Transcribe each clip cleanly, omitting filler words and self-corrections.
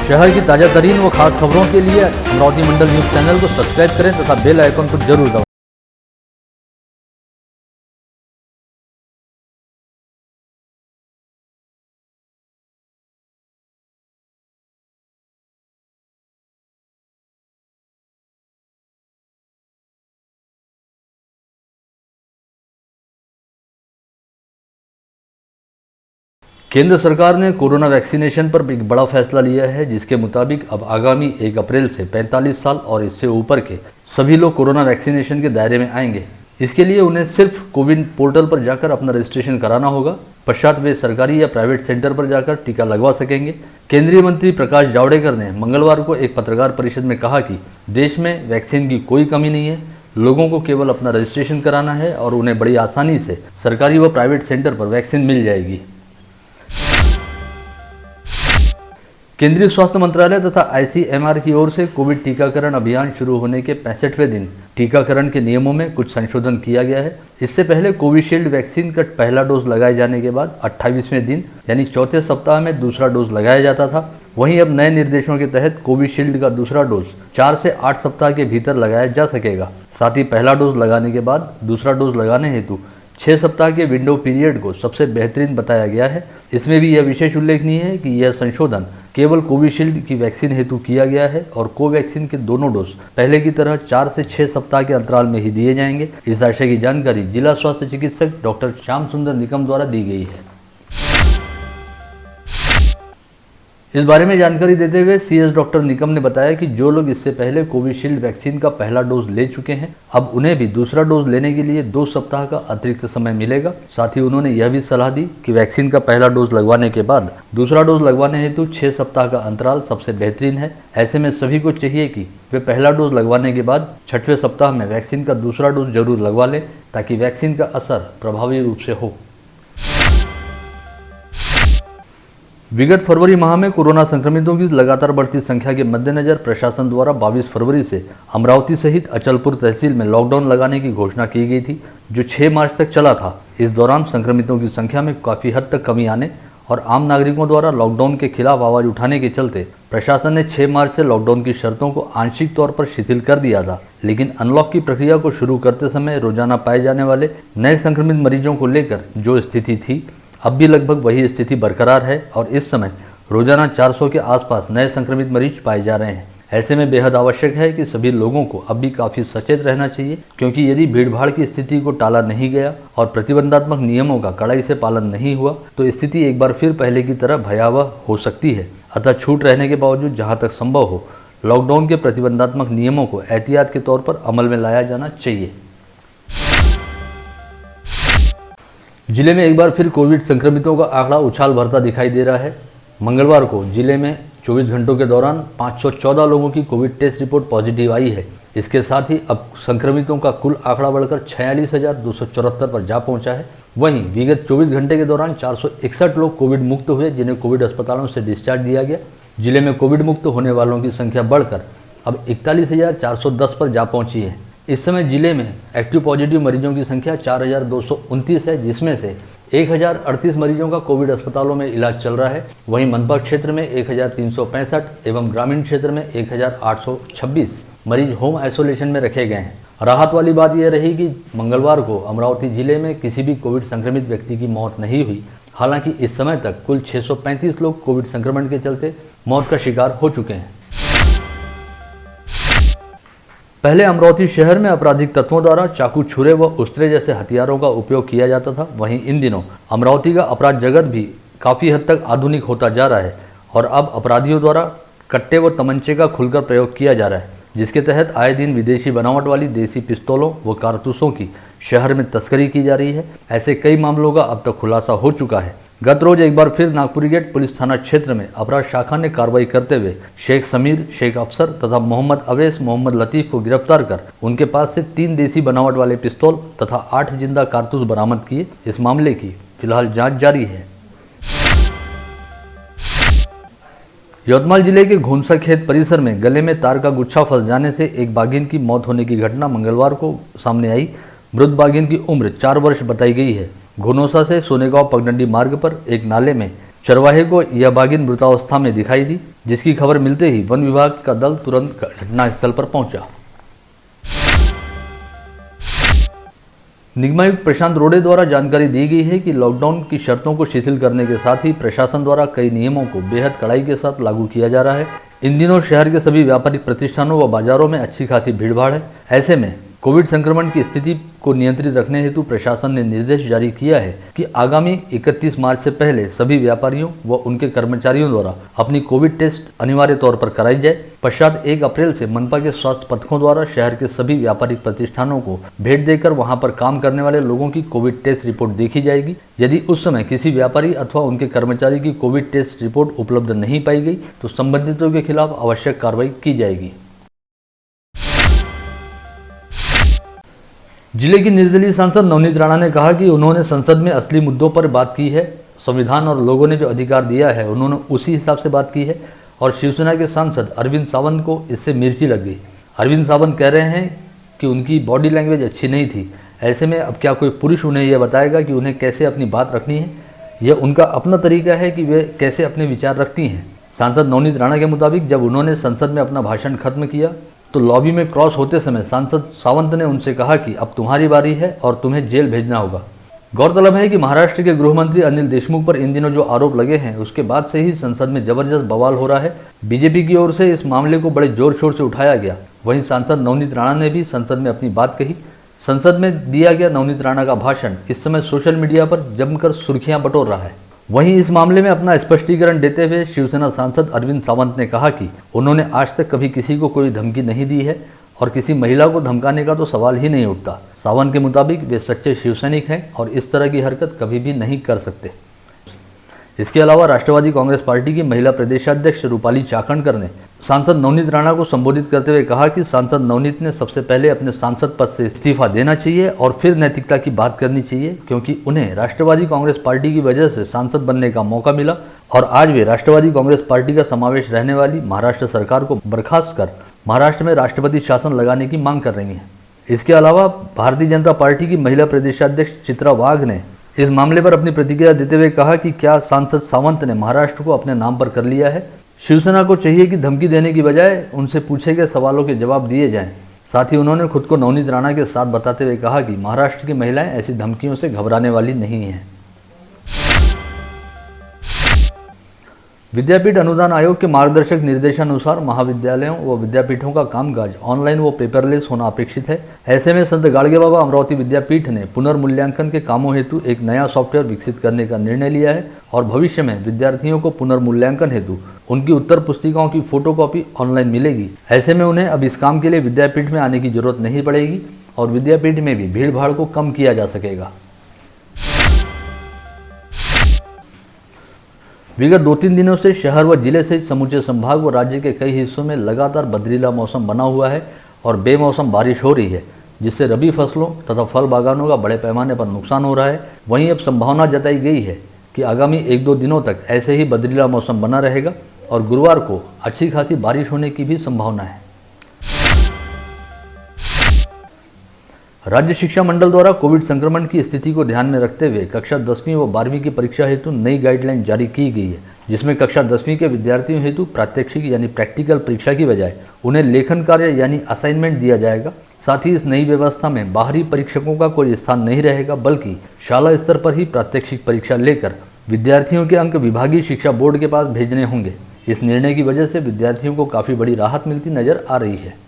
शहर की ताजा तरीन व खास खबरों के लिए अमरावती मंडल न्यूज चैनल को सब्सक्राइब करें तथा बेल आइकन को जरूर दबाएं। केंद्र सरकार ने कोरोना वैक्सीनेशन पर एक बड़ा फैसला लिया है, जिसके मुताबिक अब आगामी 1 अप्रैल से 45 साल और इससे ऊपर के सभी लोग कोरोना वैक्सीनेशन के दायरे में आएंगे। इसके लिए उन्हें सिर्फ कोविन पोर्टल पर जाकर अपना रजिस्ट्रेशन कराना होगा। पश्चात वे सरकारी या प्राइवेट सेंटर पर जाकर टीका लगवा सकेंगे। केंद्रीय मंत्री प्रकाश जावड़ेकर ने मंगलवार को एक पत्रकार परिषद में कहा कि देश में वैक्सीन की कोई कमी नहीं है, लोगों को केवल अपना रजिस्ट्रेशन कराना है और उन्हें बड़ी आसानी से सरकारी व प्राइवेट सेंटर पर वैक्सीन मिल जाएगी। केंद्रीय स्वास्थ्य मंत्रालय तथा ICMR की ओर से कोविड टीकाकरण अभियान शुरू होने के 65वें दिन टीकाकरण के नियमों में कुछ संशोधन किया गया है। इससे पहले कोविशील्ड वैक्सीन का पहला डोज लगाए जाने के बाद 28वें दिन यानी चौथे सप्ताह में दूसरा डोज लगाया जाता था। वहीं अब नए निर्देशों के तहत कोविशील्ड का दूसरा डोज 4 से 8 सप्ताह के भीतर लगाया जा सकेगा। साथ ही पहला डोज लगाने के बाद दूसरा डोज लगाने हेतु 6 सप्ताह के विंडो पीरियड को सबसे बेहतरीन बताया गया है। इसमें भी यह विशेष उल्लेखनीय है कि यह संशोधन केवल कोविशील्ड की वैक्सीन हेतु किया गया है और कोवैक्सीन के दोनों डोज पहले की तरह 4 से 6 सप्ताह के अंतराल में ही दिए जाएंगे। इस आशय की जानकारी जिला स्वास्थ्य चिकित्सक डॉक्टर श्याम सुंदर निकम द्वारा दी गई है। इस बारे में जानकारी देते हुए CS डॉक्टर निकम ने बताया कि जो लोग इससे पहले कोविशील्ड वैक्सीन का पहला डोज ले चुके हैं, अब उन्हें भी दूसरा डोज लेने के लिए 2 सप्ताह का अतिरिक्त समय मिलेगा। साथ ही उन्होंने यह भी सलाह दी कि वैक्सीन का पहला डोज लगवाने के बाद दूसरा डोज लगवाने हेतु 6 सप्ताह का अंतराल सबसे बेहतरीन है। ऐसे में सभी को चाहिए कि वे पहला डोज लगवाने के बाद 6वें सप्ताह में वैक्सीन का दूसरा डोज जरूर लगवा लें, ताकि वैक्सीन का असर प्रभावी रूप से हो। विगत फरवरी माह में कोरोना संक्रमितों की लगातार बढ़ती संख्या के मद्देनजर प्रशासन द्वारा 22 फरवरी से अमरावती सहित अचलपुर तहसील में लॉकडाउन लगाने की घोषणा की गई थी, जो 6 मार्च तक चला था। इस दौरान संक्रमितों की संख्या में काफ़ी हद तक कमी आने और आम नागरिकों द्वारा लॉकडाउन के खिलाफ आवाज उठाने के चलते प्रशासन ने 6 मार्च से लॉकडाउन की शर्तों को आंशिक तौर पर शिथिल कर दिया था। लेकिन अनलॉक की प्रक्रिया को शुरू करते समय रोजाना पाए जाने वाले नए संक्रमित मरीजों को लेकर जो स्थिति थी, अब भी लगभग वही स्थिति बरकरार है और इस समय रोजाना 400 के आसपास नए संक्रमित मरीज पाए जा रहे हैं। ऐसे में बेहद आवश्यक है कि सभी लोगों को अब भी काफ़ी सचेत रहना चाहिए, क्योंकि यदि भीड़भाड़ की स्थिति को टाला नहीं गया और प्रतिबंधात्मक नियमों का कड़ाई से पालन नहीं हुआ तो स्थिति एक बार फिर पहले की तरह भयावह हो सकती है। अतः छूट रहने के बावजूद जहाँ तक संभव हो लॉकडाउन के प्रतिबंधात्मक नियमों को एहतियात के तौर पर अमल में लाया जाना चाहिए। जिले में एक बार फिर कोविड संक्रमितों का आंकड़ा उछाल भरता दिखाई दे रहा है। मंगलवार को जिले में 24 घंटों के दौरान 514 लोगों की कोविड टेस्ट रिपोर्ट पॉजिटिव आई है। इसके साथ ही अब संक्रमितों का कुल आंकड़ा बढ़कर 46,274 पर जा पहुंचा है। वहीं विगत 24 घंटे के दौरान 461 लोग कोविड मुक्त हुए, जिन्हें कोविड अस्पतालों से डिस्चार्ज दिया गया। जिले में कोविड मुक्त होने वालों की संख्या बढ़कर अब 41,410 पर जा पहुंची है। इस समय जिले में एक्टिव पॉजिटिव मरीजों की संख्या 4,229 है, जिसमें से 1,038 मरीजों का कोविड अस्पतालों में इलाज चल रहा है। वहीं मनपा क्षेत्र में 1,365 एवं ग्रामीण क्षेत्र में 1,826 मरीज होम आइसोलेशन में रखे गए हैं। राहत वाली बात यह रही कि मंगलवार को अमरावती जिले में किसी भी कोविड संक्रमित व्यक्ति की मौत नहीं हुई। हालांकि इस समय तक कुल 635 लोग कोविड संक्रमण के चलते मौत का शिकार हो चुके हैं। पहले अमरावती शहर में आपराधिक तत्वों द्वारा चाकू, छुरे व उस्तरे जैसे हथियारों का उपयोग किया जाता था। वहीं इन दिनों अमरावती का अपराध जगत भी काफ़ी हद तक आधुनिक होता जा रहा है और अब अपराधियों द्वारा कट्टे व तमंचे का खुलकर प्रयोग किया जा रहा है, जिसके तहत आए दिन विदेशी बनावट वाली देसी पिस्तौलों व कारतूसों की शहर में तस्करी की जा रही है। ऐसे कई मामलों का अब तक खुलासा हो चुका है। गत रोज एक बार फिर नागपुरी गेट पुलिस थाना क्षेत्र में अपराध शाखा ने कार्रवाई करते हुए शेख समीर, शेख अफसर तथा मोहम्मद अवैस, मोहम्मद लतीफ़ को गिरफ्तार कर उनके पास से 3 देसी बनावट वाले पिस्तौल तथा 8 जिंदा कारतूस बरामद किए। इस मामले की फिलहाल जांच जारी है। यवतमाल जिले के घोंसा खेत परिसर में गले में तार का गुच्छा फंस जाने से एक बाघिन की मौत होने की घटना मंगलवार को सामने आई। मृत बाघिन की उम्र 4 वर्ष बताई गई है। घोनोसा से सोनेगांव पगडंडी मार्ग पर एक नाले में चरवाहे को यह बाघिन मृतावस्था में दिखाई दी। जिसकी खबर मिलते ही वन विभाग का दल तुरंत घटनास्थल पर पहुंचा। निगमायुक्त प्रशांत रोड़े द्वारा जानकारी दी गई है कि लॉकडाउन की शर्तों को शिथिल करने के साथ ही प्रशासन द्वारा कई नियमों को बेहद कड़ाई के साथ लागू किया जा रहा है। इन दिनों शहर के सभी व्यापारिक प्रतिष्ठानों व बाजारों में अच्छी खासी भीड़भाड़ है। ऐसे में कोविड संक्रमण की स्थिति को नियंत्रित रखने हेतु प्रशासन ने निर्देश जारी किया है कि आगामी 31 मार्च से पहले सभी व्यापारियों व उनके कर्मचारियों द्वारा अपनी कोविड टेस्ट अनिवार्य तौर पर कराई जाए। पश्चात 1 अप्रैल से मनपा के स्वास्थ्य पथकों द्वारा शहर के सभी व्यापारिक प्रतिष्ठानों को भेंट देकर वहां पर काम करने वाले लोगों की कोविड टेस्ट रिपोर्ट देखी जाएगी। यदि उस समय किसी व्यापारी अथवा उनके कर्मचारी की कोविड टेस्ट रिपोर्ट उपलब्ध नहीं पाई गई तो संबंधितों के खिलाफ आवश्यक कार्रवाई की जाएगी। जिले की निर्दलीय सांसद नवनीत राणा ने कहा कि उन्होंने संसद में असली मुद्दों पर बात की है। संविधान और लोगों ने जो अधिकार दिया है उन्होंने उसी हिसाब से बात की है और शिवसेना के सांसद अरविंद सावंत को इससे मिर्ची लग गई। अरविंद सावंत कह रहे हैं कि उनकी बॉडी लैंग्वेज अच्छी नहीं थी। ऐसे में अब क्या कोई पुरुष उन्हें यह बताएगा कि उन्हें कैसे अपनी बात रखनी है। यह उनका अपना तरीका है कि वे कैसे अपने विचार रखती हैं। सांसद नवनीत राणा के मुताबिक जब उन्होंने संसद में अपना भाषण खत्म किया तो लॉबी में क्रॉस होते समय सांसद सावंत ने उनसे कहा कि अब तुम्हारी बारी है और तुम्हें जेल भेजना होगा। गौरतलब है कि महाराष्ट्र के गृह मंत्री अनिल देशमुख पर इन दिनों जो आरोप लगे हैं उसके बाद से ही संसद में जबरदस्त बवाल हो रहा है। बीजेपी की ओर से इस मामले को बड़े जोर शोर से उठाया गया। वहीं सांसद नवनीत राणा ने भी संसद में अपनी बात कही। संसद में दिया गया नवनीत राणा का भाषण इस समय सोशल मीडिया पर जमकर सुर्खियां बटोर रहा है। वहीं इस मामले में अपना स्पष्टीकरण देते हुए शिवसेना सांसद अरविंद सावंत ने कहा कि उन्होंने आज तक कभी किसी को कोई धमकी नहीं दी है और किसी महिला को धमकाने का तो सवाल ही नहीं उठता। सावंत के मुताबिक वे सच्चे शिवसैनिक हैं और इस तरह की हरकत कभी भी नहीं कर सकते। इसके अलावा राष्ट्रवादी कांग्रेस पार्टी की महिला प्रदेशाध्यक्ष रूपाली चाकणकर ने सांसद नवनीत राणा को संबोधित करते हुए कहा कि सांसद नवनीत ने सबसे पहले अपने सांसद पद से इस्तीफा देना चाहिए और फिर नैतिकता की बात करनी चाहिए, क्योंकि उन्हें राष्ट्रवादी कांग्रेस पार्टी की वजह से सांसद बनने का मौका मिला और आज वे राष्ट्रवादी कांग्रेस पार्टी का समावेश रहने वाली महाराष्ट्र सरकार को बर्खास्त कर महाराष्ट्र में राष्ट्रपति शासन लगाने की मांग कर रही हैं। इसके अलावा भारतीय जनता पार्टी की महिला प्रदेशाध्यक्ष चित्रा वाघ ने इस मामले पर अपनी प्रतिक्रिया देते हुए कहा कि क्या सांसद सावंत ने महाराष्ट्र को अपने नाम पर कर लिया है। शिवसेना को चाहिए कि धमकी देने की बजाय उनसे पूछे गए सवालों के जवाब दिए जाएं। साथ ही उन्होंने खुद को नवनीत राणा के साथ बताते हुए कहा कि महाराष्ट्र की महिलाएं ऐसी धमकियों से घबराने वाली नहीं हैं। विद्यापीठ अनुदान आयोग के मार्गदर्शक निर्देशानुसार महाविद्यालयों व विद्यापीठों का कामकाज ऑनलाइन व पेपरलेस होना अपेक्षित है। ऐसे में संत गाड़गे बाबा अमरावती विद्यापीठ ने पुनर्मूल्यांकन के कामों हेतु एक नया सॉफ्टवेयर विकसित करने का निर्णय लिया है और भविष्य में विद्यार्थियों को पुनर्मूल्यांकन हेतु उनकी उत्तर पुस्तिकाओं की फोटोकॉपी ऑनलाइन मिलेगी। ऐसे में उन्हें अब इस काम के लिए विद्यापीठ में आने की जरूरत नहीं पड़ेगी और विद्यापीठ में भी भीड़ भाड़ को कम किया जा सकेगा। विगत 2-3 दिनों से शहर व जिले सहित समूचे संभाग व राज्य के कई हिस्सों में लगातार बदरीला मौसम बना हुआ है और बेमौसम बारिश हो रही है, जिससे रबी फसलों तथा फल बागानों का बड़े पैमाने पर नुकसान हो रहा है। वहीं अब संभावना जताई गई है कि आगामी 1-2 दिनों तक ऐसे ही बदरीला मौसम बना रहेगा और गुरुवार को अच्छी खासी बारिश होने की भी संभावना है। राज्य शिक्षा मंडल द्वारा कोविड संक्रमण की स्थिति को ध्यान में रखते हुए कक्षा 10वीं व 12वीं की परीक्षा हेतु नई गाइडलाइन जारी की गई है, जिसमें कक्षा 10वीं के विद्यार्थियों हेतु प्रात्यक्षिक यानी प्रैक्टिकल परीक्षा की बजाय उन्हें लेखन कार्य यानी असाइनमेंट दिया जाएगा। साथ ही इस नई व्यवस्था में बाहरी परीक्षकों का कोई स्थान नहीं रहेगा, बल्कि शाला स्तर पर ही प्रात्यक्षिक परीक्षा लेकर विद्यार्थियों के अंक विभागीय शिक्षा बोर्ड के पास भेजने होंगे। इस निर्णय की वजह से विद्यार्थियों को काफ़ी बड़ी राहत मिलती नजर आ रही है।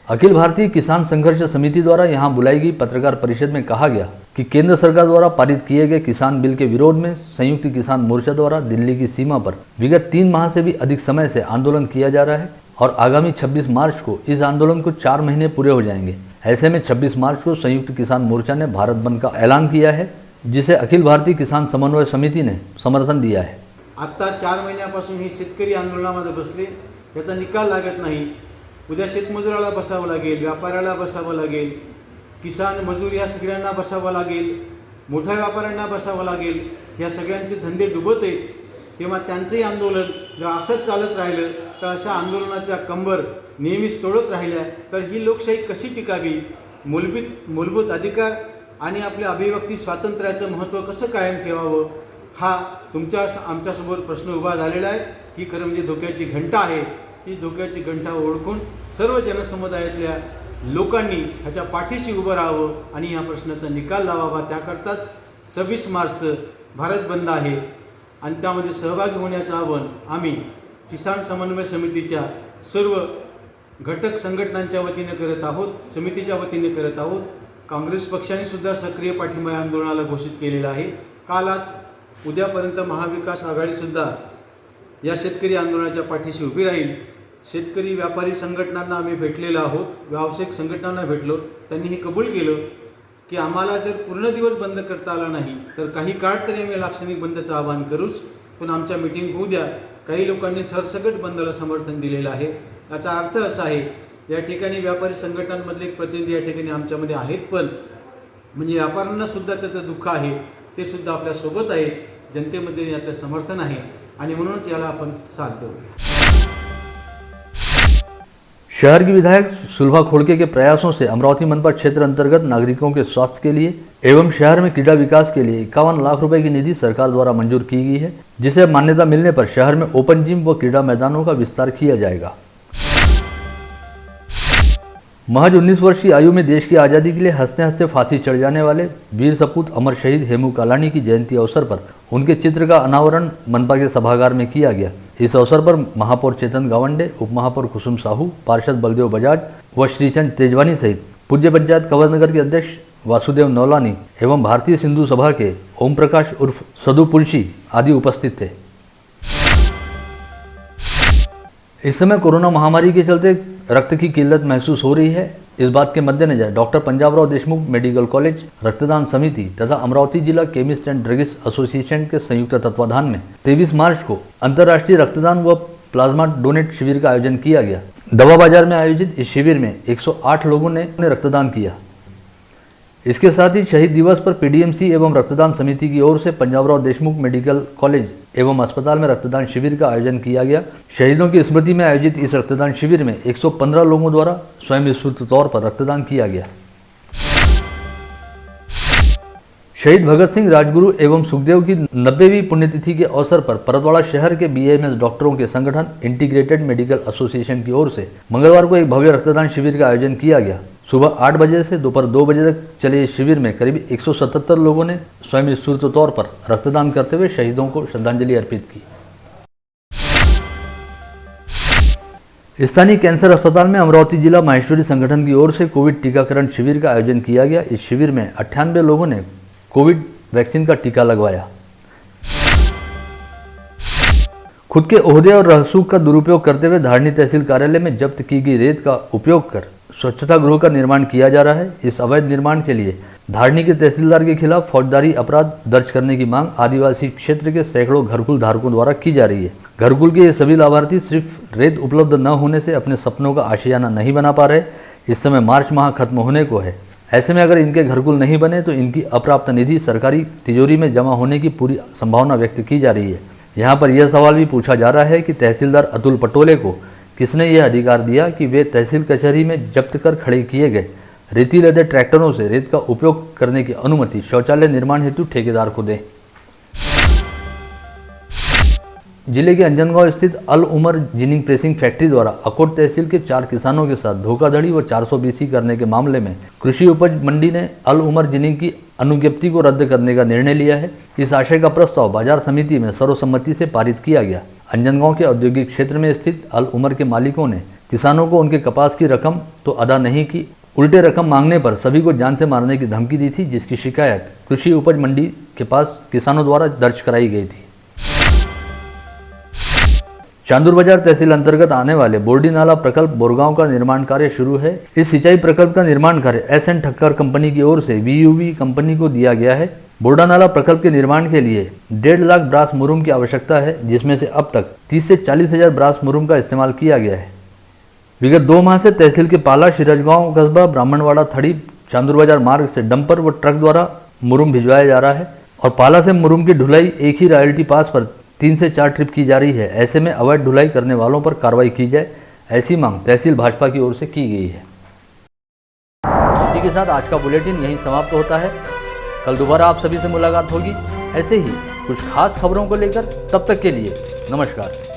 अखिल भारतीय किसान संघर्ष समिति द्वारा यहां बुलाई गई पत्रकार परिषद में कहा गया कि केंद्र सरकार द्वारा पारित किए गए किसान बिल के विरोध में संयुक्त किसान मोर्चा द्वारा दिल्ली की सीमा पर विगत 3 माह से भी अधिक समय से आंदोलन किया जा रहा है और आगामी 26 मार्च को इस आंदोलन को 4 महीने पूरे हो जाएंगे। ऐसे में 26 मार्च को संयुक्त किसान मोर्चा ने भारत बंद का ऐलान किया है, जिसे अखिल भारतीय किसान समन्वय समिति ने समर्थन दिया है। आता 4 महिन्यापासून ही शेतकरी आंदोलनामध्ये बसले, याचा निकाल लागत नाही। उद्या शेतमजुराला बसावं लागेल, व्यापाऱ्याला बसावं लागेल, किसान मजूर या सगळ्यांना बसावं लागेल, मोठ्या व्यापाऱ्यांना बसावं लागेल। या सगळ्यांचे धंदे डुबत आहेत, तेव्हा त्यांचंही आंदोलन जर असंच चालत राहिलं तर अशा आंदोलनाच्या कंबर नेहमीच तोडत राहिल्या तर ही लोकशाही कशी टिकावी, मूलभूत अधिकार आणि आपल्या अभिव्यक्ती स्वातंत्र्याचं महत्त्व कसं कायम ठेवावं, हा आमच्यासमोर प्रश्न उभा झालेला आहे. ही खरं म्हणजे धोक्याची घंटा आहे. ही धोक्याची घंटा ओळखून सर्व जनसमुदायातल्या लोकांनी ह्याच्या पाठीशी उभं राहावं आणि या प्रश्नाचा निकाल लावावा. त्याकरताच 26 मार्चचं भारत बंद आहे आणि त्यामध्ये सहभागी होण्याचं आवाहन आम्ही किसान समन्वय समितीच्या सर्व घटक संघटनांच्या वतीने करत आहोत, समितीच्या वतीने करत आहोत. काँग्रेस पक्षाने सुद्धा सक्रिय पाठिंबा या आंदोलनाला घोषित केलेला आहे. कालच उद्यापर्यंत महाविकास आघाडीसुद्धा या शेतकरी आंदोलनाच्या पाठीशी उभी राहील. शेतकरी व्यापारी संघटनांना आम्ही भेटलेलो आहोत, व्यावसायिक संघटनांना भेटलो. त्यांनी हे कबूल केलं की आम्हाला जर पूर्ण दिवस बंद करता आला नाही तर काही काळ तरी आम्ही लाक्षणिक बंदचं आवाहन करूच, पण आमच्या मिटिंग होऊ द्या. काही लोकांनी सरसकट बंदला समर्थन दिलेलं आहे. याचा अर्थ असा आहे, या ठिकाणी व्यापारी संघटनांमधले एक प्रतिनिधी या ठिकाणी आमच्यामध्ये आहेत, पण म्हणजे व्यापाऱ्यांना सुद्धा त्याचं दुःख आहे, ते सुद्धा आपल्यासोबत आहेत. जनतेमध्ये याचं समर्थन आहे आणि म्हणूनच याला आपण साथ देऊया. शहर की विधायक सुलभा खोड़के के प्रयासों से अमरावती मनपा क्षेत्र अंतर्गत नागरिकों के स्वास्थ्य के लिए एवं शहर में क्रीड़ा विकास के लिए 51 लाख रुपए की निधि सरकार द्वारा मंजूर की गई है, जिसे मान्यता मिलने पर शहर में ओपन जिम व क्रीड़ा मैदानों का विस्तार किया जाएगा। महज 19 वर्ष की आयु में देश की आज़ादी के लिए हंसते हंसते फांसी चढ़ जाने वाले वीर सपूत अमर शहीद हेमू कालानी की जयंती अवसर पर उनके चित्र का अनावरण मनपा के सभागार में किया गया। इस अवसर पर महापौर चेतन गावंडे, उप महापौर कुसुम साहू, पार्षद बलदेव बजाज व श्रीचंद तेजवानी सहित पूज्य पंचायत कंवरनगर के अध्यक्ष वासुदेव नौलानी एवं भारतीय सिंधु सभा के ओम प्रकाश उर्फ सदु पुलशी आदि उपस्थित थे। इस समय कोरोना महामारी के चलते रक्त की किल्लत महसूस हो रही है। इस बात के मद्देनजर doctor Panjabrao Deshmukh medical college, रक्तदान समिति तथा अमरावती जिला केमिस्ट एंड ड्रगिस्ट एसोसिएशन के संयुक्त तत्वाधान में 23 मार्च को अंतर्राष्ट्रीय रक्तदान व प्लाज्मा डोनेट शिविर का आयोजन किया गया। दवा बाजार में आयोजित इस शिविर में 108 लोगों ने रक्तदान किया। इसके साथ ही शहीद दिवस पर पीडीएमसी एवं रक्तदान समिति की ओर से पंजाबराव देशमुख मेडिकल कॉलेज एवं अस्पताल में रक्तदान शिविर का आयोजन किया गया। शहीदों की स्मृति में आयोजित इस रक्तदान शिविर में 115 लोगों द्वारा स्वयं स्फूर्त तौर पर रक्तदान किया गया। शहीद भगत सिंह, राजगुरु एवं सुखदेव की 90वीं पुण्यतिथि के अवसर पर परतवाड़ा शहर के बीएमएस डॉक्टरों के संगठन इंटीग्रेटेड मेडिकल एसोसिएशन की ओर से मंगलवार को एक भव्य रक्तदान शिविर का आयोजन किया गया। सुबह 8 बजे से दोपहर 2 बजे तक चले इस शिविर में करीब 177 लोगों ने स्वयं स्फूर्त तौर पर रक्तदान करते हुए शहीदों को श्रद्धांजलि अर्पित की। स्थानीय कैंसर अस्पताल में अमरावती जिला माहेश्वरी संगठन की ओर से कोविड टीकाकरण शिविर का आयोजन किया गया। इस शिविर में 98 लोगों ने कोविड वैक्सीन का टीका लगवाया। खुद के ओहदे और रसूख का दुरुपयोग करते हुए धारनी तहसील कार्यालय में जब्त की गई रेत का उपयोग कर स्वच्छता गृह का निर्माण किया जा रहा है। इस अवैध निर्माण के लिए धारनी के तहसीलदार के खिलाफ फौजदारी अपराध दर्ज करने की मांग आदिवासी क्षेत्र के सैकड़ों घरकुल धारकों द्वारा की जा रही है। घरकुल के ये सभी लाभार्थी सिर्फ रेत उपलब्ध न होने से अपने सपनों का आशियाना नहीं बना पा रहे। इस समय मार्च माह खत्म होने को है। ऐसे में अगर इनके घरकुल नहीं बने तो इनकी अप्राप्त निधि सरकारी तिजोरी में जमा होने की पूरी संभावना व्यक्त की जा रही है। यहाँ पर यह सवाल भी पूछा जा रहा है कि तहसीलदार अतुल पटोले को किसने यह अधिकार दिया कि वे तहसील कचहरी में जब्त कर खड़े किए गए रेती लदे ट्रैक्टरों से रेत का उपयोग करने की अनुमति शौचालय निर्माण हेतु ठेकेदार को दें। जिले के अंजनगांव स्थित अल उमर जिनिंग प्रेसिंग फैक्ट्री द्वारा अकोट तहसील के 4 किसानों के साथ धोखाधड़ी व 420 करने के मामले में कृषि उपज मंडी ने अल उमर जिनिंग की अनुज्ञप्ति को रद्द करने का निर्णय लिया है। इस आशय का प्रस्ताव बाजार समिति में सर्वसम्मति से पारित किया गया। अंजनगांव के औद्योगिक क्षेत्र में स्थित अल उमर के मालिकों ने किसानों को उनके कपास की रकम तो अदा नहीं की, उल्टे रकम मांगने पर सभी को जान से मारने की धमकी दी थी, जिसकी शिकायत कृषि उपज मंडी के पास किसानों द्वारा दर्ज कराई गई थी। चांदूर बाजार तहसील अंतर्गत आने वाले बोर्डी नाला प्रकल्प बोरगांव का निर्माण कार्य शुरू है। इस सिंचाई प्रकल्प का निर्माण कार्य एस.एन. ठक्कर कंपनी की ओर से वीयूवी कंपनी को दिया गया है। बोर्डा नाला प्रकल्प के निर्माण के लिए 1.5 लाख ब्रास मुरुम की आवश्यकता है, जिसमें से अब तक 30 से 40 हजार ब्रास मुरुम का इस्तेमाल किया गया है। विगत 2 माह से तहसील के पाला, सिराजगांव कस्बा, ब्राह्मणवाड़ा, थड़ी, चांदूर बाजार मार्ग से डंपर व ट्रक द्वारा मुरुम भिजवाया जा रहा है और पाला से मुरुम की ढुलाई एक ही रॉयल्टी पास पर 3 से 4 ट्रिप की जा रही है। ऐसे में अवैध ढुलाई करने वालों पर कार्रवाई की जाए, ऐसी मांग तहसील भाजपा की ओर से की गई है। इसी के साथ आज का बुलेटिन यहीं समाप्त होता है। कल दोबारा आप सभी से मुलाकात होगी ऐसे ही कुछ खास खबरों को लेकर। तब तक के लिए नमस्कार।